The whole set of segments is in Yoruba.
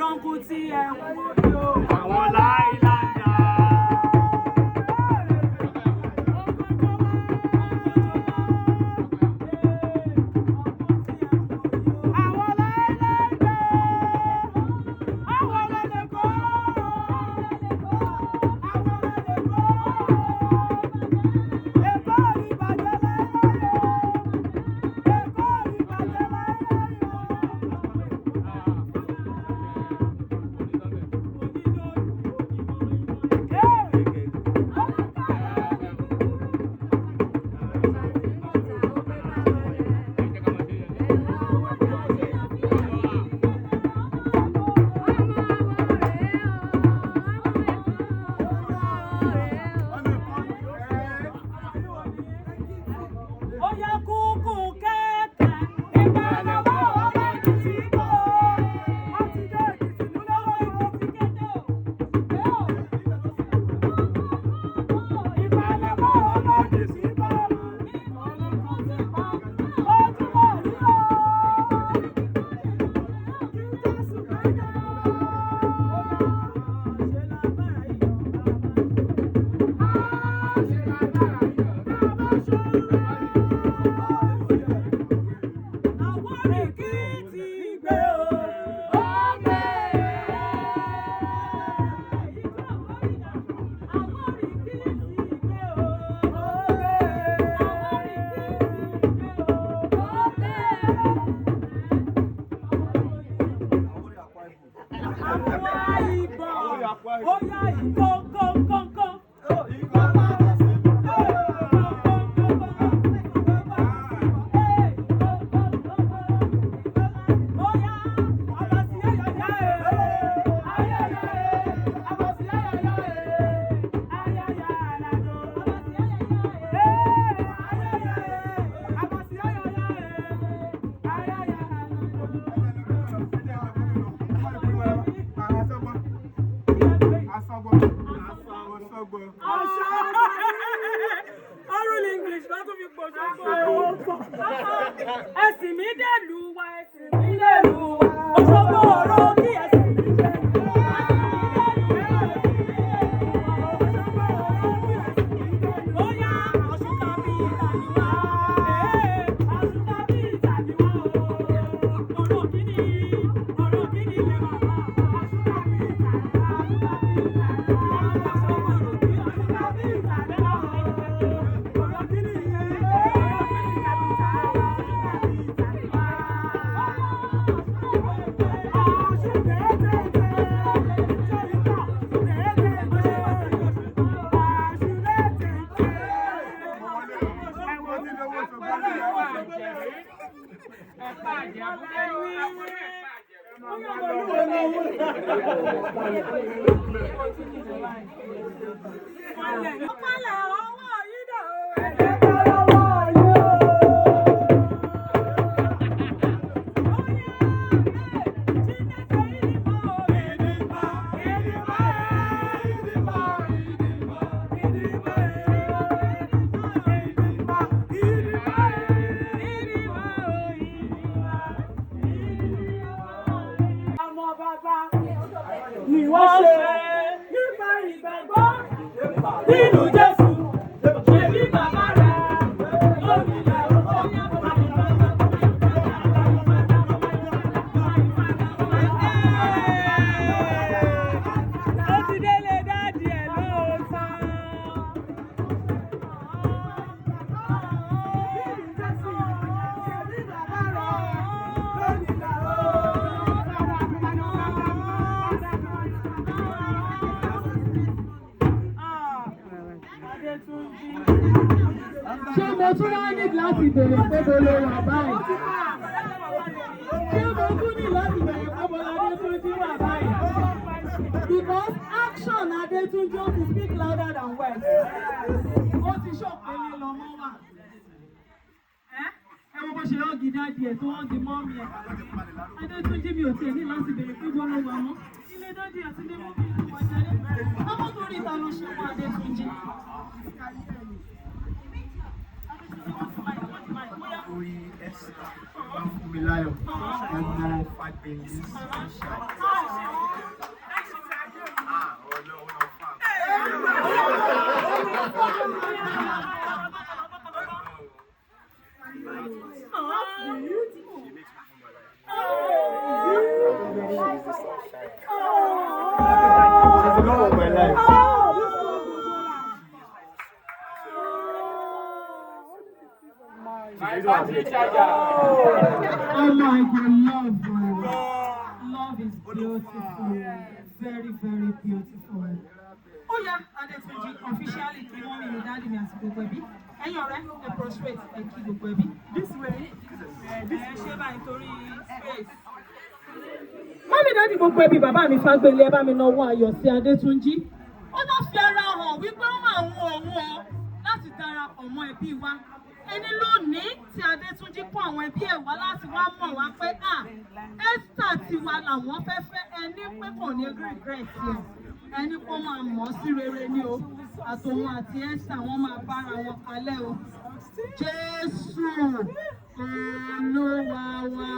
rọ́ǹkù tí ẹ ń wò yó. Àwọn láìláńdà. Ẹ̀sìn mi dẹ̀lú wa, ẹ̀sìn mi dẹ̀lú wa, Òṣogbo ọ̀rọ̀ kí ẹ̀sìn mi dẹ̀lú wa. Bóyá àṣùkà bí ìtàní wá, àṣùkà bí ìtàní wá o. Ọ̀rọ̀ kíni lè máa bá àṣùkà bí ìtàní wá, àṣùkà bí ìtàní wá. Àṣùkà bí ìtàní wá o. Ọ̀rọ̀ kíni lè máa bá ni wọ́n ṣe nípa ìgbàgbọ́ nínú Jésù. Ṣèbí bàbá rẹ̀ lórí ilẹ̀ ọkọ̀ yẹn kò bá mi lọ. Ó ti délé dáàdì ẹ̀ lóòótọ́. Ṣèbí bàbá rẹ̀ lórí ilẹ̀ ṣé mo tún wá ní láti bèrè pé mo lè wà báyìí? Ṣé mo tún ní láti bèrè pé mo lè Adétúnjí wà báyìí? Because action Adétúnjí ó ti speak louder than words. Ó ti ṣọ̀pẹ̀lẹ̀ lọ́mọ wà. Ẹ wo bó ṣe ọ́gì dáàdì ẹ̀ tó ọ́gì mọ́mì ẹ̀. Adétúnjí mi ò tiẹ̀ ní láti bèrè pé mo lè wà mọ́. Ilé dáàdì àti ilé mọ́mì ìlú wa jẹ́. Ọmọ tó rí ìta ló ṣe fún Adétúnjí. Orí ẹ̀sìn máa ń fún mi láyọ̀, ẹ̀ mọ Fàgbẹ̀yìn. Oh my God, love is beautiful, very very beautiful. Ó yá Adétúnjí officially kí wọ́n mi dáàdì mi àti gbogbo ẹbí ẹ̀yin ọ̀rẹ́ ẹ prostrate ẹ kí gbogbo ẹbí. This way. Ẹ ṣe báyìí torí space. Mọ́mí dáàdì gbogbo ẹbí bàbá mi Fágbélé ẹ bá mi náwó ayọ̀ sí Adétúnjí. Ó náà fi ara hàn wípé ó máa ń wọ òun ọ láti darapọ̀ mọ́ ẹbí wa. Ẹni lónìí tí Adétúnjí kó àwọn ẹbí ẹ̀ wá láti wá mọ̀ wá pé Esther tiwa làwọn fẹ́ fẹ́ ẹni pé kò ní regret ẹ̀ ẹni kó máa mọ̀ sí rere ní o àtòun àti Esther wọ́n máa bára wọn kalẹ̀ o. Jésù Olúwa wa.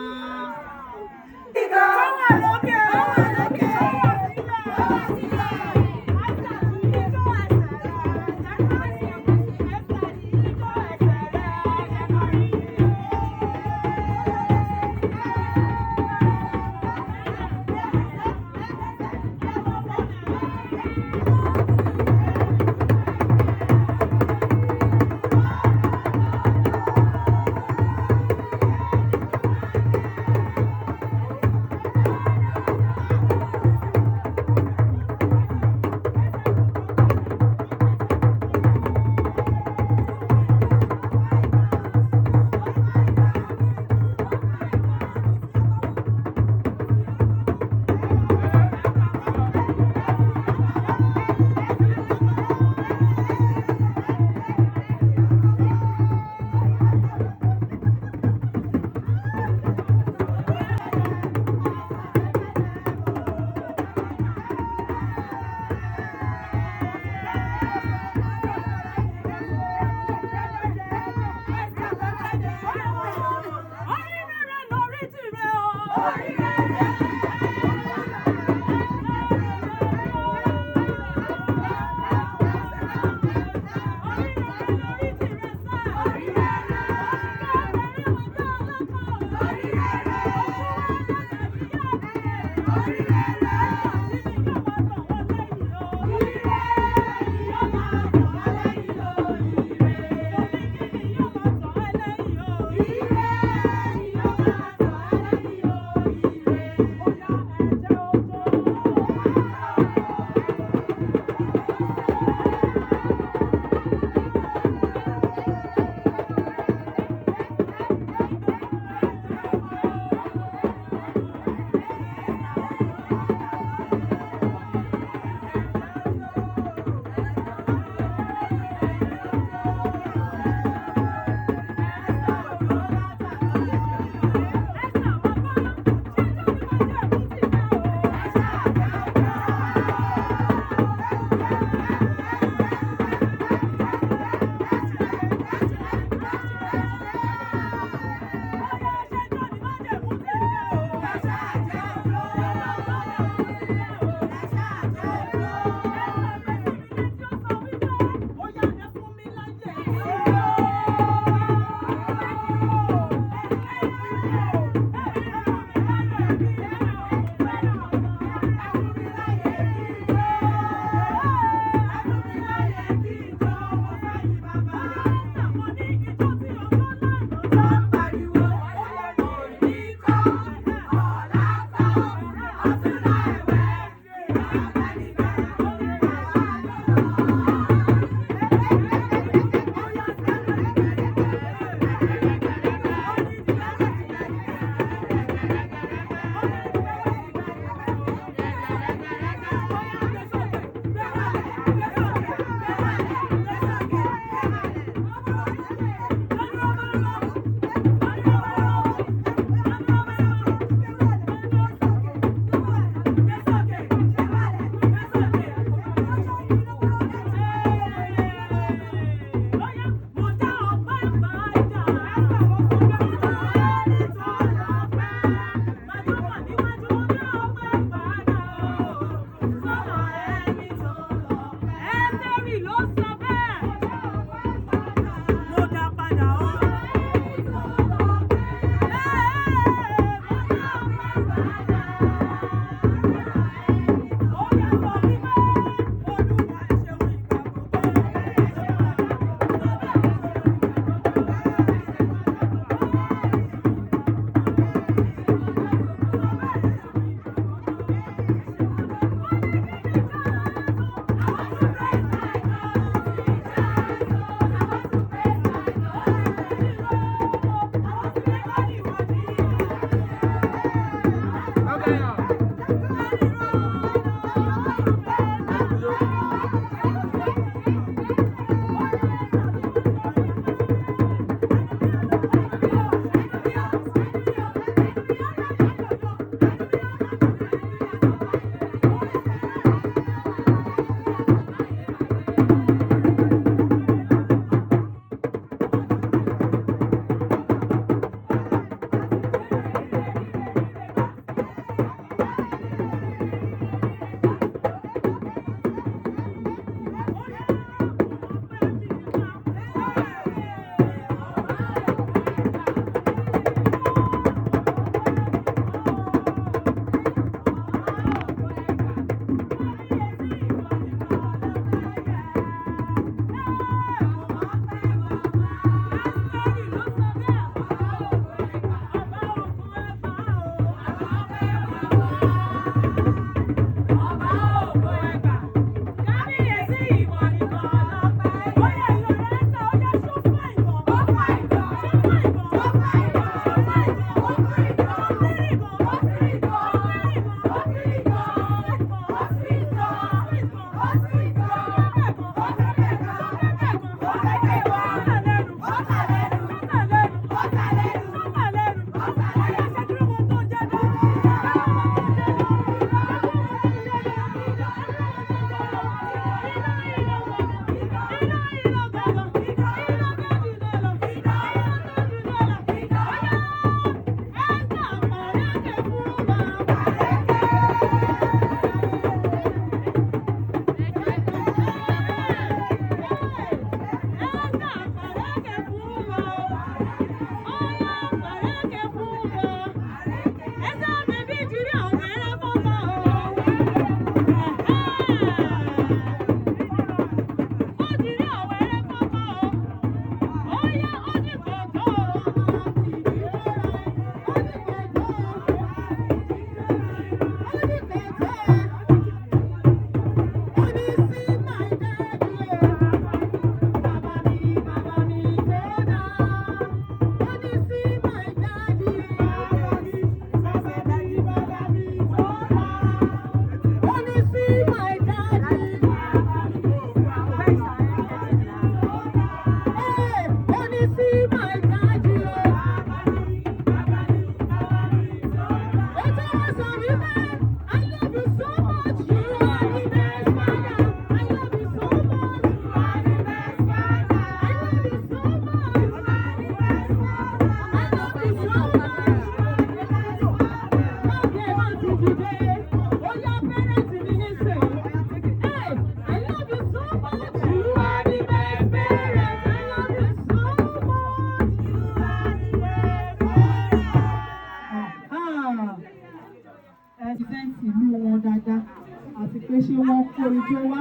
pé ṣé wọ́n kó ijó wá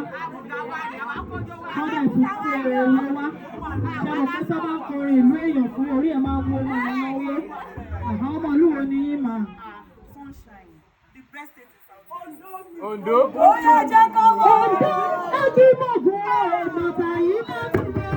wọ́n dẹ̀ tún kó owó wá ṣé mo fẹ́ sábà kọrin ìlú èèyàn fún orí ẹ̀ máa wó máa náwó àwọn ọmọ olúwo ni yín mà. Ondo. Ó yá jẹ́ kó wọ́. Ondo ẹbí mọ̀gùn ọ̀rọ̀ bàtà yìí má ti lọ.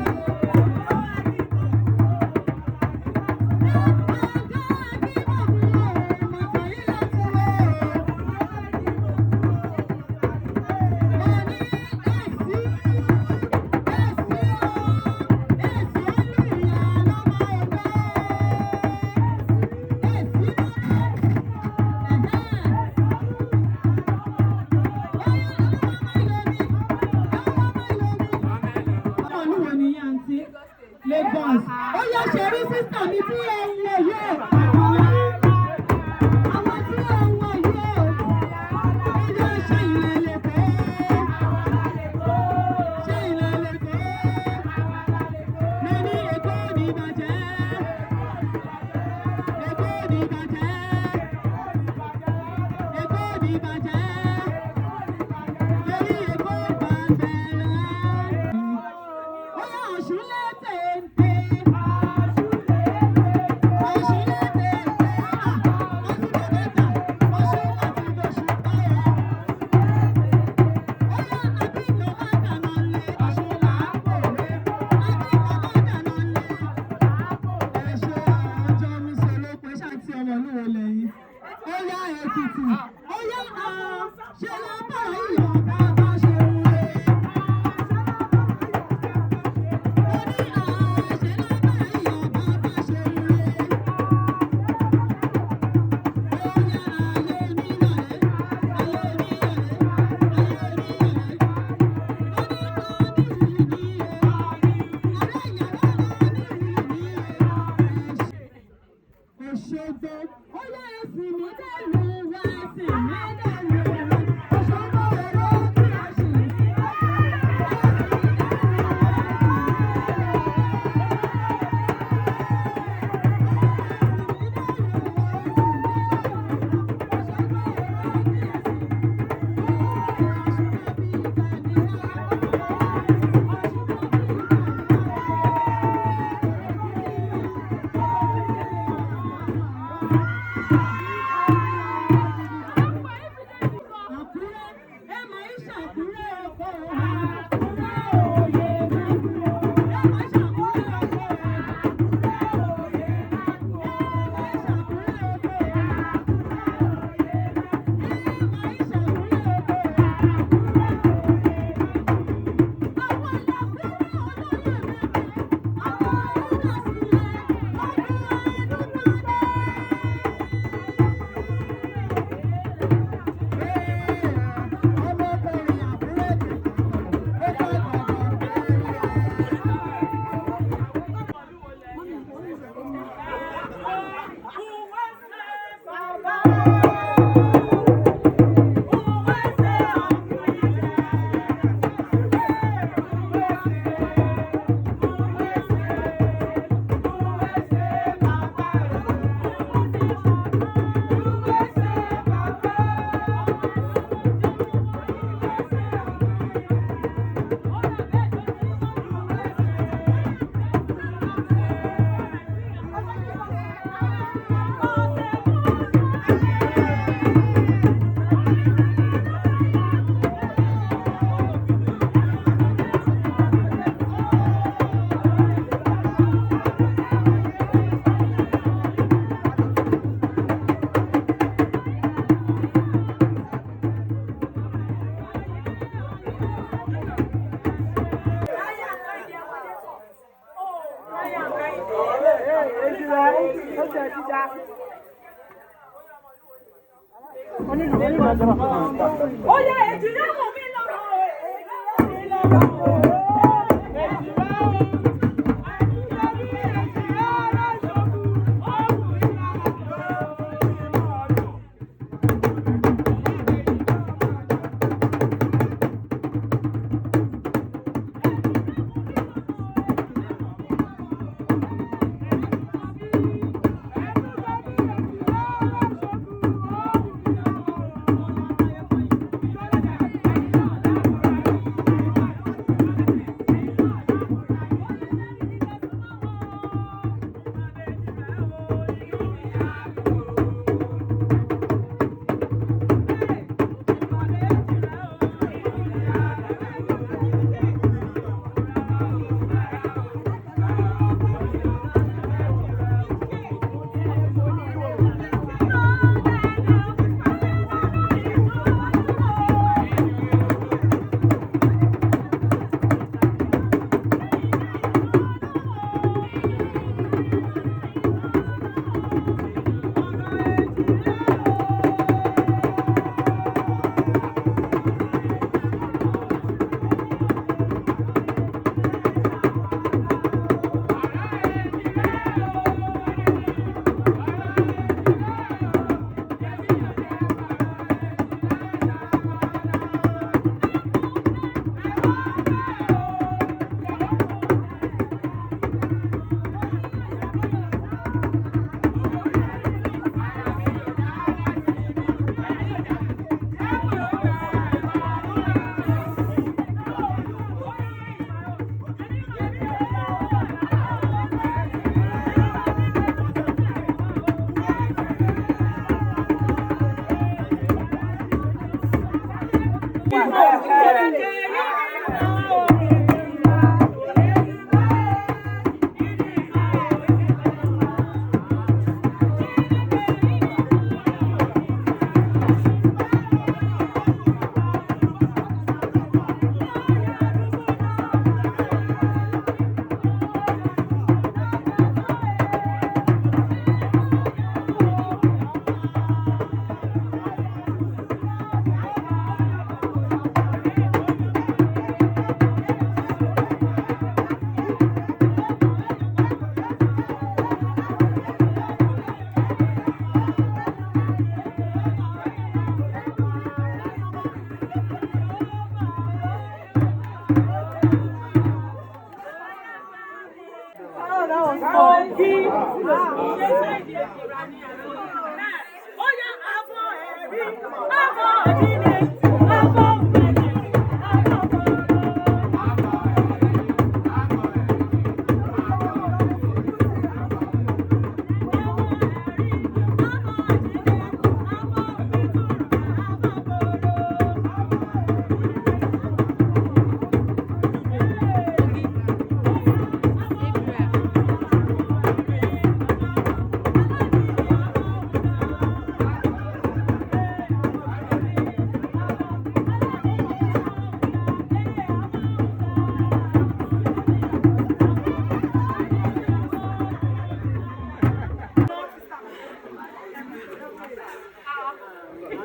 Lagos. Ó yẹ ṣẹ̀rí sísà mi tí ẹ ń wọ yóò. Àwọn tí ẹ ń wọ yóò. Ó yẹ ṣe ilẹ̀ lẹ́kọ̀ọ́. Ṣé ilẹ̀ lẹ́kọ̀ọ́? Mo ní Èkó ní ìbàjẹ́. Èkó ní ìbàjẹ́. Èkó ní ìbàjẹ́. Torí Èkó bàjẹ́ lọ. Ó yẹ Ọ̀ṣun lẹ́tẹ̀ẹ́. Ọya Èkìtì, ọya ṣe lábẹ́ ìyọ̀ bàbá ṣe wúre. Ó ní ṣe lábẹ́ ìyọ̀ bàbá ṣe wúre. Ọya ayé mi yọ̀lẹ́, ayé mi yọ̀lẹ́, ayé mi yọ̀lẹ́. Ó ní kọ́ nílùú ní o, ọ̀rẹ́ ìyàwó lọ nílùú ní o. Òṣogbo, ọya ẹ̀sìn mi dẹ́nu wá ẹ̀sìn mi dẹ́nu wá. Òṣogbo èrò kí a ṣì ń sí. Oya èjìlá mọ̀ mí lọ́rọ̀ èjìlá mi lọ́rọ̀.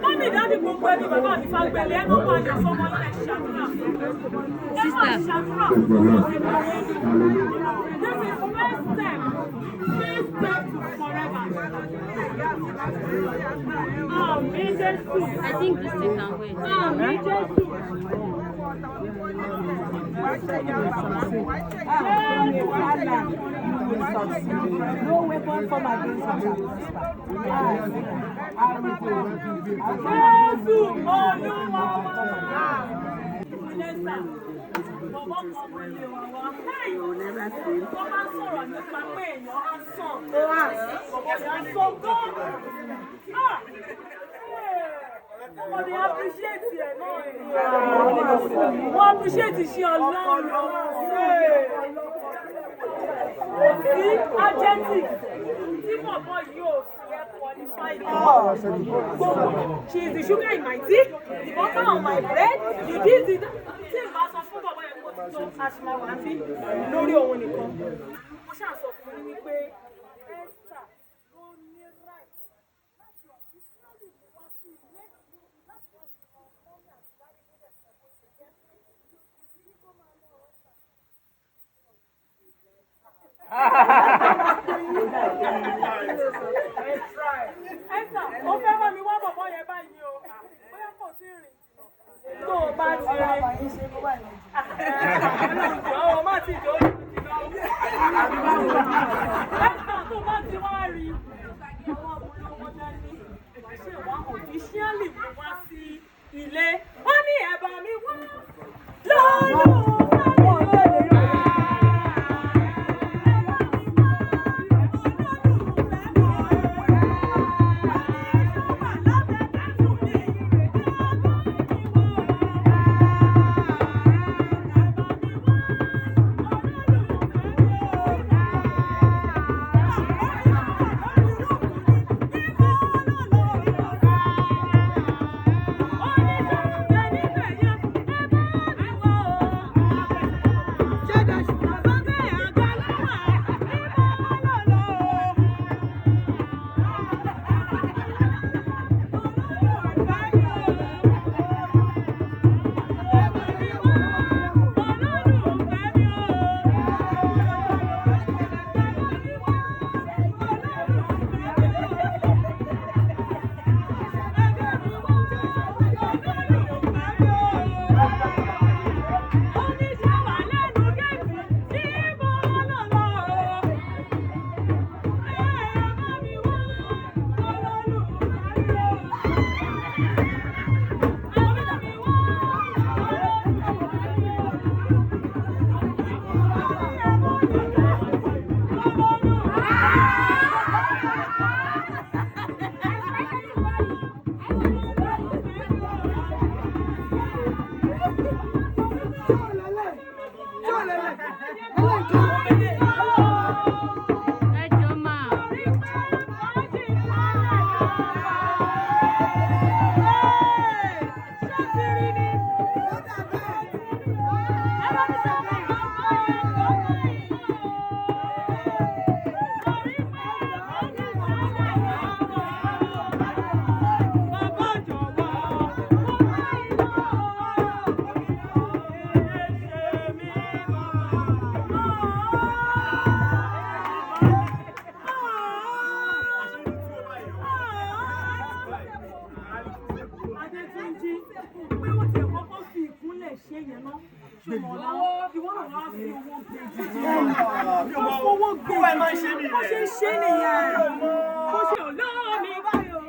Mọ́mí dáàdì gbogbo ẹbí bàbá mi Fágbélé ẹ̀ máa ń wáyà sọ́mọ ilẹ̀ ṣàdúrà. Ẹ máa ṣàdúrà fún ọmọ ìgbà yẹn. This is first step. First step to forever. Àmì Jésù. I think this thing can wait. Àmì Jésù. No weapon formed against us shall prosper. Jésù Olúwa wa. Lẹ́sà, bọ̀bọ̀ kan wọlé wa wá. Wọ́n máa ń sọ̀rọ̀ nípa pé èèyàn á sàn. Bọ̀bọ̀ yà á sọ gan. Ọmọdé appreciate ẹ̀ náà. Wọ́n appreciate iṣẹ́ Ọlọ́run. Sí adjective tí bọ̀bọ̀ yìí ò fi ẹ̀ qualify. She is the sugar in my tea, the butter on my bread, the this, the that. Tí ìbá sọ fún bọ̀bọ̀ yẹn kó ti tó aṣíwáwá sí lórí òun nìkan. Mo ṣáà sọ fún yín wípé Esther ló ní right láti ọ̀fíìsì wá sí ilé láti wá sí ọmọ mi àti dárí nílẹ̀ sọ bó ṣe jẹ́. Ìdílé kó máa lọ ọ̀sán. Esther, ó fẹ́ bá mi wá bọ̀bọ̀ yẹn báyìí o. Bóyá kò tí ì rìn jìnnà. Tó o bá ti rí. Ọ̀rọ̀ má ti dò ó jìnnà. Esther, tó o bá ti wá rí. Àwọn ọmọ wọn dání. Wàá ṣe wá officially mú wá sí ilé. Wọ́n ní ẹ̀bà mi wá. Lọ́lọ́. Ṣé nìyẹn? Ó ṣe olómi báyọ̀.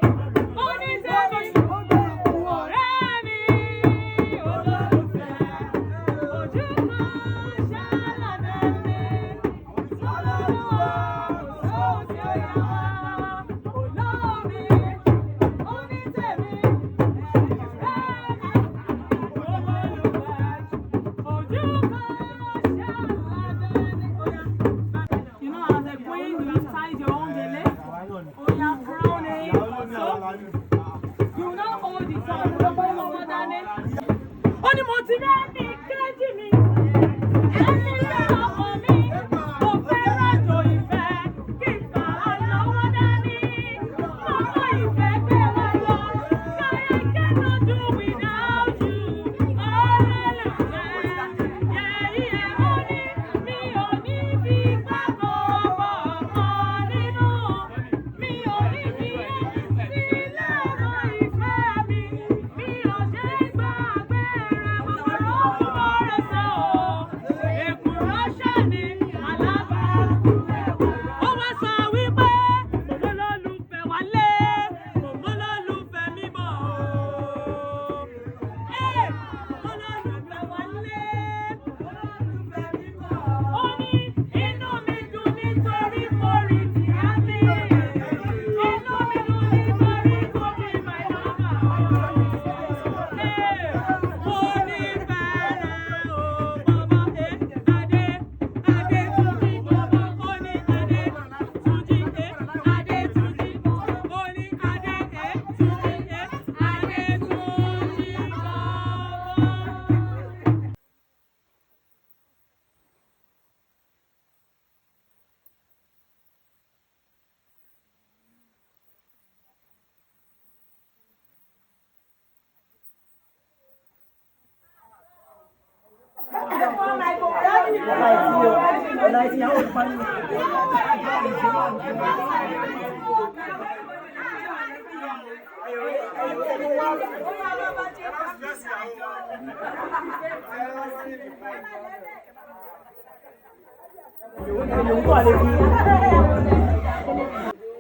Ó ní sẹ́yìn. láì sí àwọn ìpanu.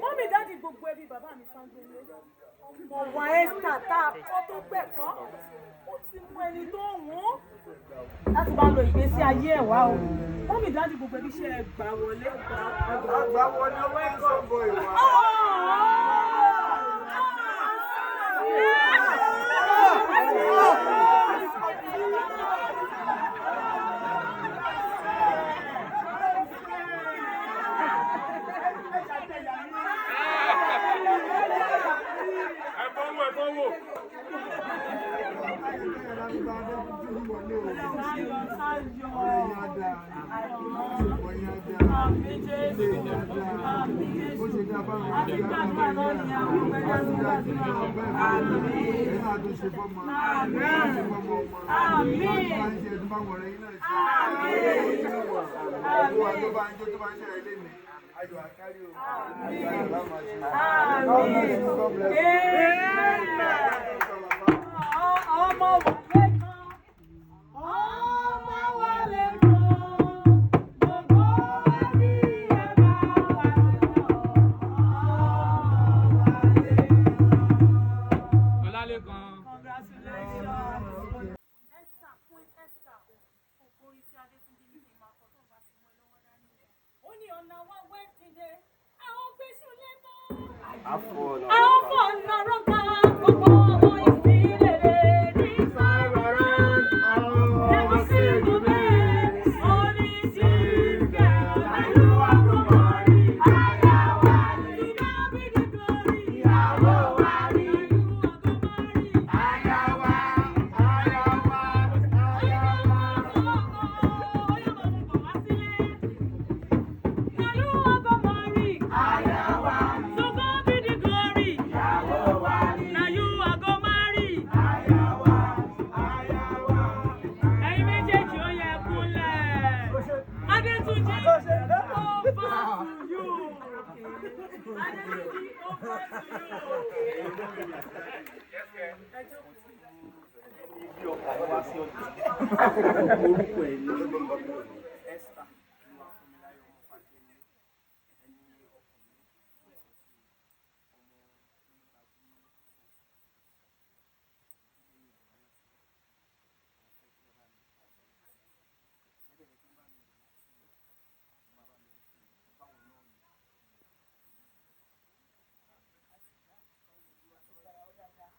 Mọ́mí dáàdì gbogbo ẹbí bàbá mi Fágbélé. Ọ̀wà Esther tá a kọ́ tó gbẹ̀kọ́. Ó ti mú ẹni tó wọ́n. Láti bá lo ìgbésí ayé ẹ̀ wá o. Mọ́mí dáàdì gbogbo ẹbí ṣe gbà wọlé. Àgbà wọlé owó ìsọ̀bọ̀ ìwà.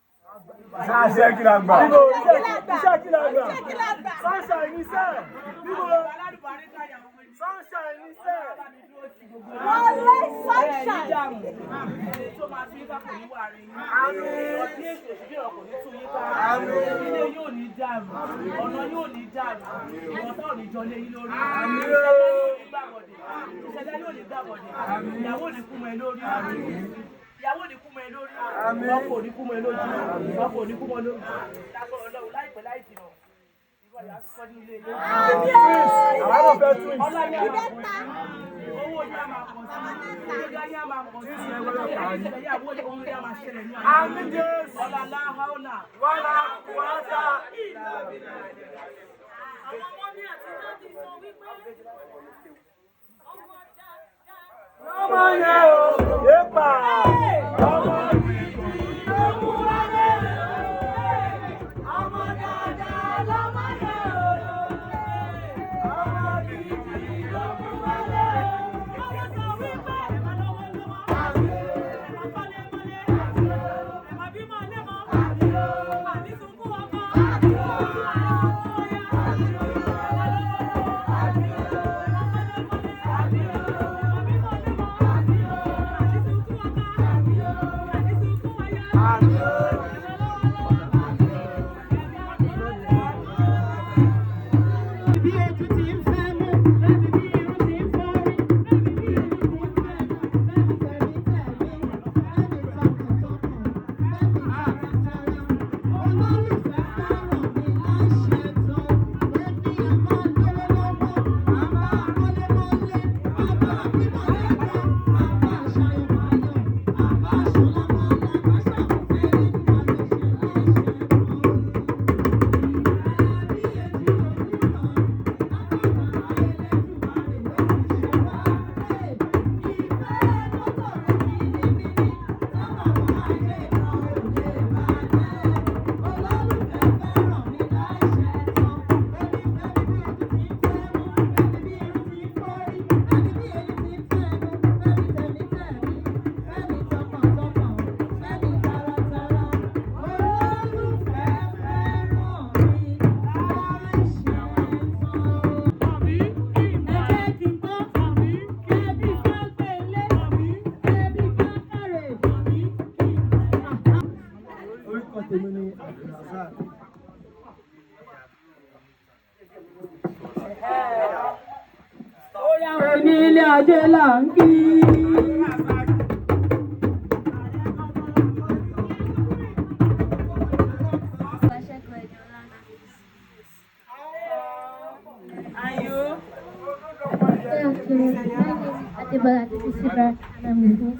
Iṣẹ́ kí la gbà? Iṣẹ́ kí la gbà? Sunshine ní sẹ́ẹ̀. Sunshine ní sẹ́ẹ̀. Wọlé sunshine. Tó máa fi bá kò ní wà rí. Ọdún èso ìṣèjọba kò ní tún yín ká. Ilé yóò ní dàrú. Ọ̀nà yóò ní dàrú. Ìwọ̀ntọ́ ò ní jọ lé yín lórí. Ìṣẹ̀dá yóò ní gbàbọ̀dẹ̀. Ìyàwó ò ní kú mọ́ ẹ lórí. Ìyàwó ní kú mọ́ ẹ lórí, ọkọ ní kú mọ́ ẹ lójú, ọkọ ní kú mọ́ ẹ lójú. Lágbọ́n Ọlọ́run láìpẹ́ láì jìnà. Ìwọ ìyá sọ ní ilé ilé. Àwọn ọ̀fẹ́ tún Ọlá ní a máa pọ̀ sí. Owó ní a máa pọ̀ sí. Ìgbéga ní a máa pọ̀ sí. Ìṣẹ̀lẹ̀ ìyàwó ní ohun tí a máa ṣẹlẹ̀ ní àná. Ọlá láhàólà. wàhálà wàhálà. Àwọn ọmọ ní àti láti sọ wípé ọmọ dáadáa. Ọmọ yẹn o, yépa. Ọmọ gidi ló mú wálé. Ọmọ dáadáa lọ́mọ yẹn o. Ọmọ gidi ló mú wálé. Ọmọ sọ wípé ẹ máa lọ́wọ́ lọ́wọ́. Ẹ máa kọ́lé mọ́lé. Ẹ máa bímọ lẹ́mọ́. Àní sunkún ọkọ. Thank you. tèmi ni Abdulrasaq. Onílé ajé là ń kí.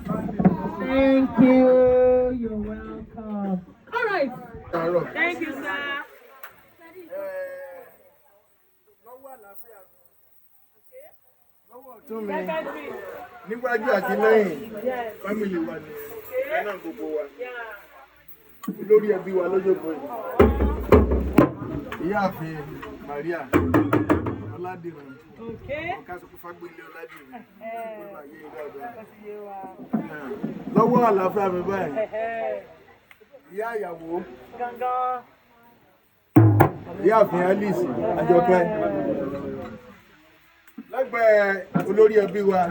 Thank you. You're welcome. All right. Thank you, sir. Tún mi níwájú àti lẹ́yìn fámìlì wa ni ẹ̀nà gbogbo wa lórí ẹbí wa lójókòó yìí. Ìyáàfin Maria Ọládìrún Kásùkú Fágbélé Ọládìrún lọ́wọ́ àlàáfíà mi báyìí. Ìyá ìyàwó Ìyáàfin Alice Àjọkẹ́ lẹ́gbẹ̀ẹ́ olórí ẹbí wa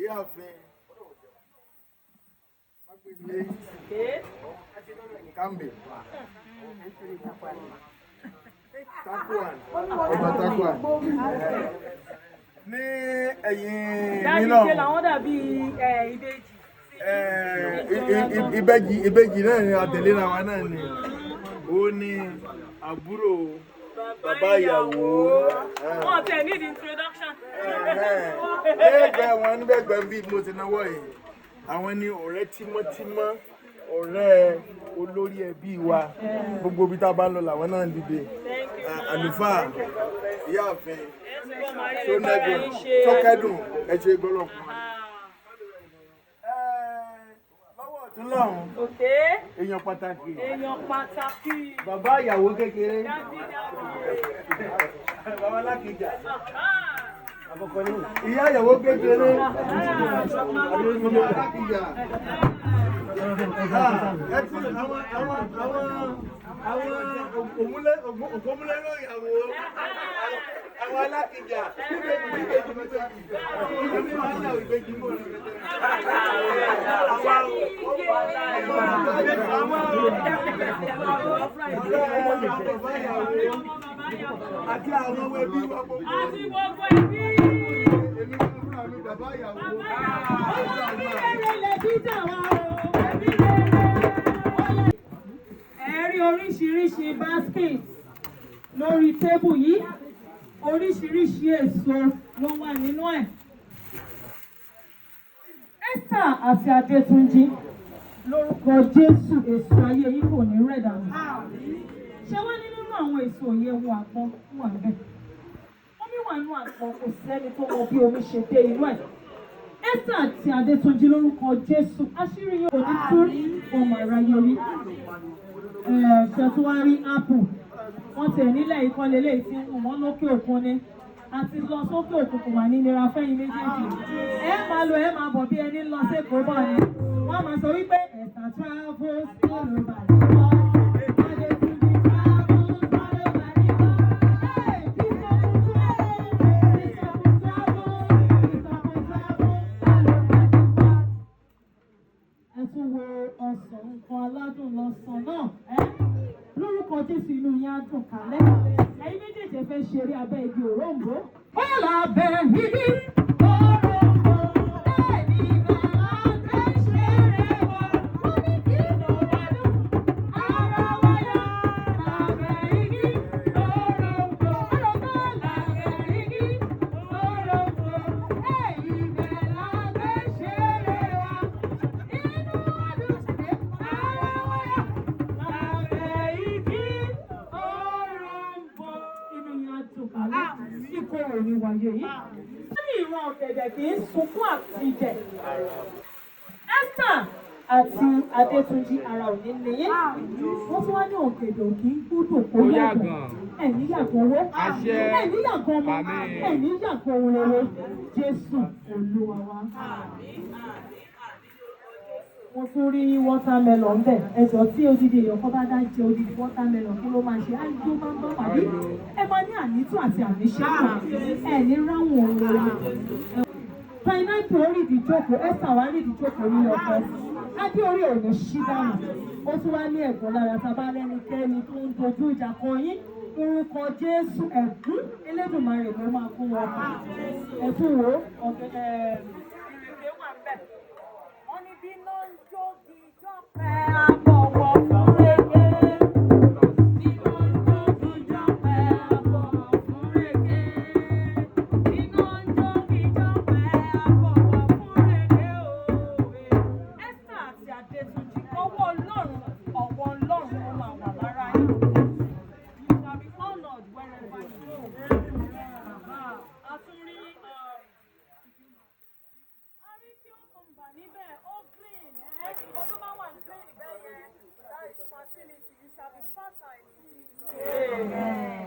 Ìyáàfin Fágbélé Kambe Takuan ọba Takuan ní ẹ̀yìn nínú ìbejì náà ni àtẹ̀léra wa náà ni ó ní àbúrò bàbá ìyàwó. Wọ́n tẹ̀ ní the introduction. Lẹ́gbẹ̀ẹ́ wọn nígbẹ̀gbẹ̀ bí mo ti náwó yìí àwọn ni ọ̀rẹ́ tímọ́tímọ́ ọ̀rẹ́ olórí ẹbí wa gbogbo bí tá a bá ń lọ làwọn náà ń dìde. Àlùfáà Ìyáàfin tó nẹ́gbọ̀n tó kẹ́dùn ẹ ṣe gbọ́dọ̀ fún wa. Lọ́wọ́ ọ̀tún lọ́hùn èèyàn pàtàkì bàbá ìyàwó kékeré bàbá Lákìjà ìyá ìyàwó kékeré Lákìjà àwọn ògbómúlérò ìyàwó àwọn Alákìjà àti àwọn ọmọ ẹbí wa gbogbo ẹbí èmi fúnra mi bàbá ìyàwó ẹ̀rí oríṣiríṣi basket lórí tébù yìí oríṣiríṣi èso ló wà nínú ẹ̀. Esther àti Adétúnjí lórúkọ Jésù èso ayé yìí kò ní rẹ̀ dànù. Ṣé wọ́n ní nínú àwọn èso yẹn wo àpọn wà bẹ́ẹ̀? Omi wà nínú àpọn kò sẹ́ni tó mọ bí omi ṣe dé inú ẹ̀. Esther àti Adétúnjí lórúkọ Jésù àṣírí yóò ní tú ọmọ ìráyé orí. Ṣètùwárí apple wọ́n tẹ̀ nílẹ̀ ìkọlẹ̀ lè ti ń wọ́n lókè òkun ni àti lọ sókè òkun kò wà ní nira fẹ́yìn méjèèjì. Ẹ máa lo ẹ máa bọ̀ bí ẹni lọ sí Èkó bọ̀ ni. Wọ́n máa sọ wípé Esther travels all over the world. Adétúnjí travels all over the world. Ẹ tún wo ọsàn nǹkan aládùn lọ́sàn náà. Lórúkọ Jésù inú yín á dùn kálẹ̀. Ẹ̀yin méjèèjì fẹ́ ṣeré abẹ́ igi òróǹbó. Ó lábẹ́ igi òróǹbó. Ẹ̀ẹ́dì bàbá fẹ́ ṣeré wa. Wọ́n ní kí ló wá dùn. Ara wa yá. Lábẹ́ igi òróǹbó. Òróǹbó lábẹ́ igi òróǹbó. Ẹ̀yin bàbá fẹ́ ṣeré wa. Inú wa dùn. Ara wa yá. Lábẹ́ igi òróǹbó. Inú yín á dùn kálẹ̀. Ikọ̀ òní wáyé yìí. Wọ́n ní ìran ọ̀gẹ̀dẹ̀ kì í sunkún àti jẹ. Esther àti Adétúnjí ara òní nìyí. Wọ́n tún wá ní ọ̀gẹ̀dẹ̀ òkì ń gbúdọ̀ kó yàgàn. Ẹ̀ní yàgàn owó. Ẹ̀ní yàgàn ọmọ. Ẹ̀ní yàgàn ohun rere. Jésù Olúwa wa. Mo tún rí watermelon bẹ̀. Ẹ̀jọ̀ tí odidi èèyàn kan bá dá jẹ odidi watermelon kí ló máa ṣe? Á ló máa ń bá pàdé. Ẹ máa ní ànító àti àníṣẹ́kù. Ẹ ní ráwọn òun rere. Pineapple orí ìdíjókòó, Esther wá rí ìdíjókòó ní ọkọ̀. adé orí ò ní ṣí dànù. Ó tún wá ní ẹ̀gbọ́n lára tábà lẹ́nikẹ́ni tó ń dojú ìjà kan yín. Orúkọ Jésù ẹ̀gún Elédùmarè ló máa fún wọn pa. Ẹ̀tún wo ìrèké wà ń bẹ̀. Wọ́n ní bí iná ń jó kí ijó pẹ́ àbọ̀wọ̀ fún rege. Bí iná ń jó kí ijó pẹ́ àbọ̀wọ̀ fún rege. Bí iná ń jó kí ijó pẹ́ àbọ̀wọ̀ fún rege òwe. Esther àti Adétúnjí ọwọ́ Ọlọ́run ó máa wà lára yín. You shall be honored wherever you go. A tún rí kí ó kàn bà níbẹ̀ ó green ìwọ tó bá wà ní green bẹ́ẹ̀ yẹn that is fertility you shall be fertile in Jesus.